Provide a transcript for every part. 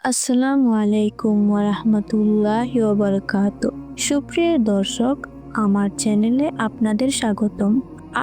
আসসালামু আলাইকুম ওয়ারাহমাতুল্লাহি ওয়াবারাকাতুহু। সুপ্রিয় দর্শক, আমার চ্যানেলে আপনাদের স্বাগতম।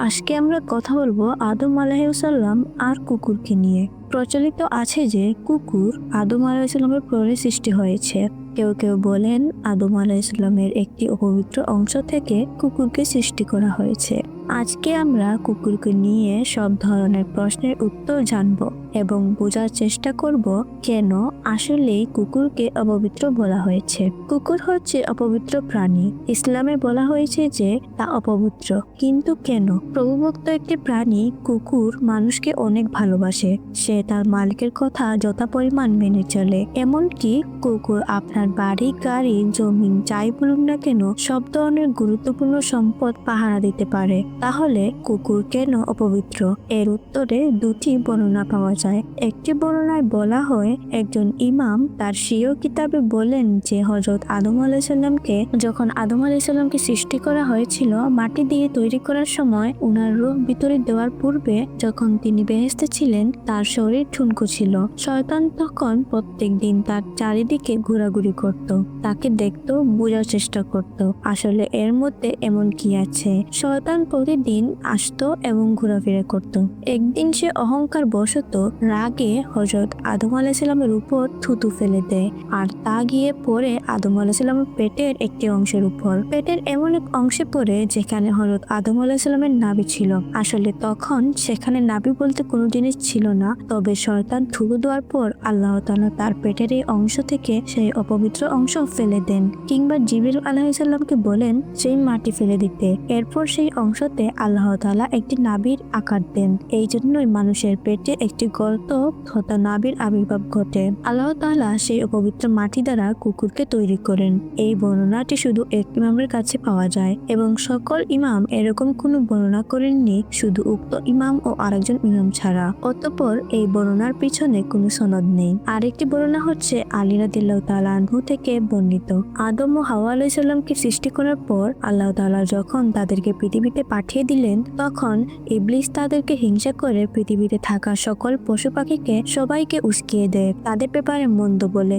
আজকে আমরা কথা বলবো আদম আলাইহিসসালাম আর কুকুরকে নিয়ে। প্রচলিত আছে যে কুকুর আদম আলাইহিসসালামের পরে সৃষ্টি হয়েছে। কেউ কেউ বলেন আদম আলাইহিসসালামের একটি অপবিত্র অংশ থেকে কুকুরকে সৃষ্টি করা হয়েছে। আজকে আমরা কুকুরকে নিয়ে সব ধরনের প্রশ্নের উত্তর জানব এবং বোঝার চেষ্টা করব কেন আসলেই কুকুরকে অপবিত্র বলা হয়েছে। কুকুর হচ্ছে অপবিত্র প্রাণী। ইসলামে বলা হয়েছে যে তা অপবিত্র, কিন্তু কেন? প্রভুভক্ত একটি প্রাণী কুকুর মানুষকে অনেক ভালোবাসে। সে তার মালিকের কথা যথাপরিমাণ মেনে চলে। এমনকি কুকুর আপনার বাড়ি, গাড়ি, জমিন যাই বলুন না কেন সব ধরনের গুরুত্বপূর্ণ সম্পদ পাহারা দিতে পারে। তাহলে কুকুর কেন অপবিত্র? এর উত্তরে দুটি বর্ণনা পাওয়া যায়। একটি বর্ণনায় বলা হয় একজন ইমাম তার স্বীয় কিতাবে বলেন যে হযরত আদম আলাইহিসসালামকে যখন আদম আলাইহিসসালামকে সৃষ্টি করা হয়েছিল মাটি দিয়ে তৈরি করার সময় উনার রূহ ভিতরে দেওয়ার পূর্বে যখন তিনি বেহেশতে ছিলেন তার শরীর ঠুনকো ছিল। শয়তান তখন প্রত্যেক দিন তার চারিদিকে ঘোরাঘুরি করত, তাকে দেখত, বোঝার চেষ্টা করত আসলে এর মধ্যে এমন কি আছে। শয়তান প্রতিদিন আসতো এবং ঘোরাফেরা করত। একদিন সে অহংকার বশত রাগে হযরত আদম আলাইহিসসালামের উপর থুতু ফেলে দেয়, আর তা গিয়ে পড়ে আদম আলাইহিসসালামের পেটের একটি অংশের উপর। পেটের এমন এক অংশে পড়ে যেখানে হযরত আদম আলাইহিসসালামের নাভি ছিল। আসলে তখন সেখানে নাভি বলতে কোনো জিনিস ছিল না, তবে শয়তান থুতু দেওয়ার পর আল্লাহ তাআলা তার পেটের এই অংশ থেকে সেই অপবিত্র অংশ ফেলে দেন, কিংবা জিবরিল আলাইহিসসালামকে বলেন সেই মাটি ফেলে দিতে। এরপর সেই অংশতে আল্লাহ তাআলা একটি নাভির আকার দেন। এই জন্যই মানুষের পেটে একটি গর্ত তথা নাভির আবির্ভাব ঘটে। আল্লাহ তাআলা সেই অপবিত্র মাটি দ্বারা কুকুরকে তৈরি করেন। এই বর্ণনাটি শুধু এক ইমামের কাছে পাওয়া যায় এবং সকল ইমাম এরকম কোনো বর্ণনা করেননি, শুধু উক্ত ইমাম ও আরেকজন ইমাম ছাড়া। অতঃপর এই বর্ণনার পিছনে কোনো সনদ নেই। আরেকটি বর্ণনা হচ্ছে আলী রাদিয়াল্লাহু তাআলা আনহু থেকে বর্ণিত। আদম ও হাওয়া আলাইহিসসালামকে সৃষ্টি করার পর আল্লাহ তাআলা যখন তাদেরকে পৃথিবীতে পাঠিয়ে দিলেন তখন ইবলিস তাদেরকে হিংসা করে পৃথিবীতে থাকা সকল পশু পাখিকে সবাইকে উস্কিয়ে দেয় তাদের ব্যাপারে মন্দ বলে,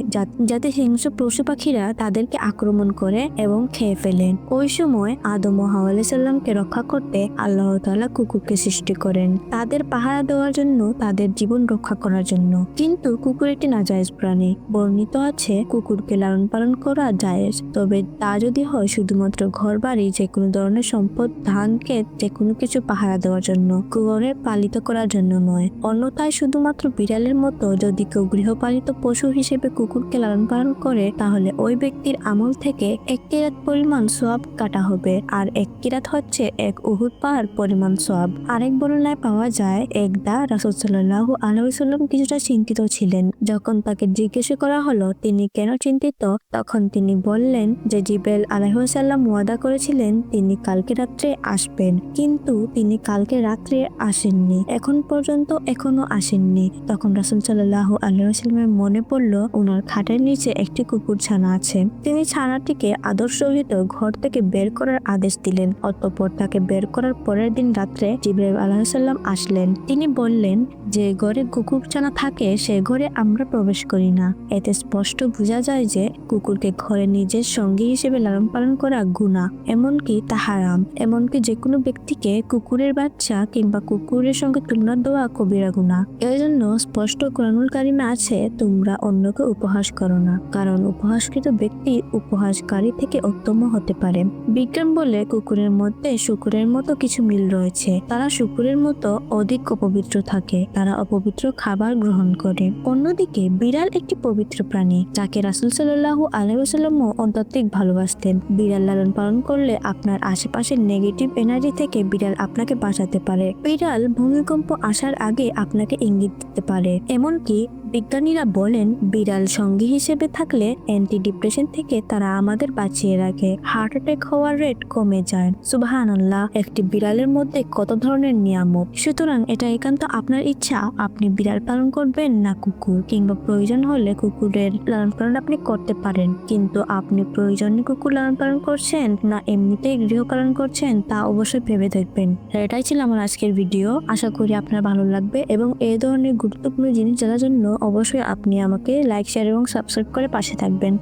যাতে হিংস্র পশু পাখিরা তাদেরকে আক্রমণ করে এবং খেয়ে ফেলেন। ওই সময় আদম ও হাওয়া আলাইহিসসালামকে রক্ষা করতে আল্লাহ তাআলা কুকুরকে সৃষ্টি করেন, তাদের পাহারা দেওয়ার জন্য, তাদের জীবন রক্ষা করার জন্য। কিন্তু কুকুর একটি নাজায়েজ প্রাণী। বর্ণিত আছে কুকুরকে লালন পালন করা জায়েজ, তবে তা যদি হয় শুধুমাত্র ঘর বাড়ি, যে কোনো ধরনের সম্পদ, ধান ক্ষেত, যে কোনো কিছু পাহারা দেওয়ার জন্য, কুকুরের পালিত করার জন্য নয়। অন্যথায় শুধুমাত্র বিড়ালের মতো যদি কেউ গৃহপালিত পশু হিসেবে কুকুরকে লালন পালন করে তাহলে ওই ব্যক্তির আমল থেকে 1 কিরাত পরিমাণ সওয়াব কাটা হবে, আর 1 কিরাত হচ্ছে 1 উহুদ পাহাড় পরিমাণ সওয়াব। আরেক বর্ণনায় পাওয়া যায় একদা রাসূল সাল্লাল্লাহু আলাইহি ওয়াসাল্লাম কিছুটা চিন্তিত ছিলেন। যখন তাকে জিজ্ঞেস করা হলো তিনি কেন চিন্তিত, তখন তিনি বললেন যে জিবরাইল আলাইহিস সালাম ওয়াদা করেছিলেন তিনি কালকে রাত্রে আসবেন, কিন্তু তিনি কালকে রাত্রে আসেননি, এখন পর্যন্ত এখনো আসেননি। তখন রাসূল সাল্লাল্লাহু আলাইহি ওয়াসাল্লামের মনে পড়ল ওনার খাটের নিচে একটি কুকুর ছানা আছে। তিনি ছানাটিকে আদর সহিত ঘর থেকে বের করার আদেশ দিলেন। অতঃপর তাকে বের করার পরের দিন রাত্রে জিবরাইল আলাইহিস সালাম আসলেন। তিনি বললেন যে ঘরে কুকুর ছানা থাকে সে ঘরে আমরা প্রবেশ করি না। এতে স্পষ্ট বোঝা যায় যে কুকুরকে ঘরে নিজের সঙ্গী হিসেবে লালন পালন করা গুনাহ, এমনকি তা হারাম। এমনকি যে কোনো ব্যক্তিকে কুকুরের বাচ্চা কিংবা কুকুরের সঙ্গে তুলনা দেওয়া কবিরা গুনাহ। এর জন্য স্পষ্ট কোরআনুল কারিমে আছে তোমরা অন্যকে উপহাস করো না, কারণ উপহাসকৃত ব্যক্তি উপহাসকারী থেকে উত্তম হতে পারে। বিজ্ঞান বলে কুকুরের মধ্যে শূকরের মতো কিছু মিল রয়েছে। তারা শূকরের মতো অধিক অপবিত্র থাকে, তারা অপবিত্র খাবার গ্রহণ করে। অন্যদিকে বিড়াল একটি পবিত্র প্রাণী যাকে রাসূল সাল্লাল্লাহু আলাইহি ওয়াসাল্লামও অত্যধিক ভালোবাসতেন। বিড়াল লালন পালন করলে আপনার আশেপাশের নেগেটিভ এনার্জি থেকে বিড়াল আপনাকে বাঁচাতে পারে। বিড়াল ভূমিকম্প আসার আগে আপনাকে ইঙ্গিত দিতে পারে। এমনকি বিজ্ঞানীরা বলেন বিড়াল সঙ্গী হিসেবে থাকলে অ্যান্টি ডিপ্রেশন থেকে তারা আমাদের বাঁচিয়ে রাখে, হার্ট অ্যাটাক হওয়ার রেট কমে যায়। সুবহানাল্লাহ, একটি বিড়ালের মধ্যে কত ধরনের নিয়ামত। সুতরাং এটা একান্ত আপনার ইচ্ছা আপনি বিড়াল পালন করবেন না কুকুর, কিংবা প্রয়োজন হলে কুকুরের লালন পালন আপনি করতে পারেন, কিন্তু আপনি প্রয়োজনে কুকুর লালন পালন করছেন না এমনিতেই গৃহপালন করছেন তা অবশ্যই ভেবে দেখবেন। এটাই ছিল আমার আজকের ভিডিও। আশা করি আপনার ভালো লাগবে এবং এই ধরনের গুরুত্বপূর্ণ জিনিস জানার জন্য অবশ্যই আপনি আমাকে লাইক শেয়ার এবং সাবস্ক্রাইব করে পাশে থাকবেন।